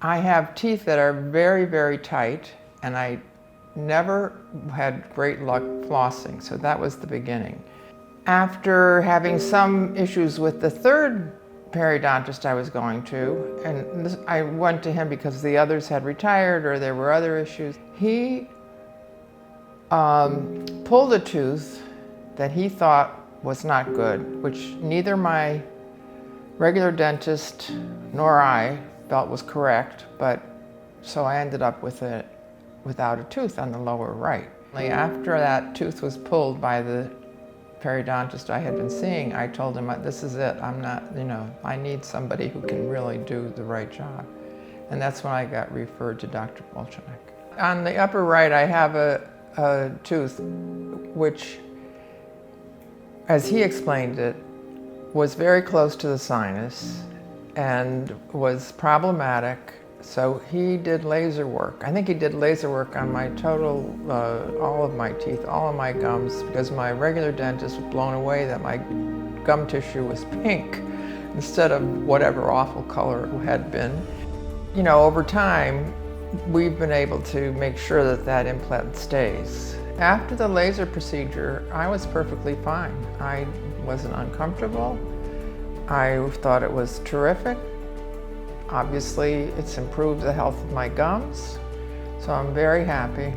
I have teeth that are very, very tight, and I never had great luck flossing, so that was the beginning. After having some issues with the third periodontist I was going to, and I went to him because the others had retired or there were other issues, he pulled a tooth that he thought was not good, which neither my regular dentist nor I felt was correct, but so I ended up with it without a tooth on the lower right. After that tooth was pulled by the periodontist I had been seeing, I told him, this is it, I'm not, I need somebody who can really do the right job. And that's when I got referred to Dr. Volchonok. On the upper right, I have a tooth which, as he explained it, was very close to the sinus and was problematic. So he did laser work. I think he did laser work on my total, all of my teeth, all of my gums, because my regular dentist was blown away that my gum tissue was pink instead of whatever awful color it had been. Over time, we've been able to make sure that that implant stays. After the laser procedure, I was perfectly fine. I wasn't uncomfortable. I thought it was terrific. Obviously, it's improved the health of my gums, so I'm very happy.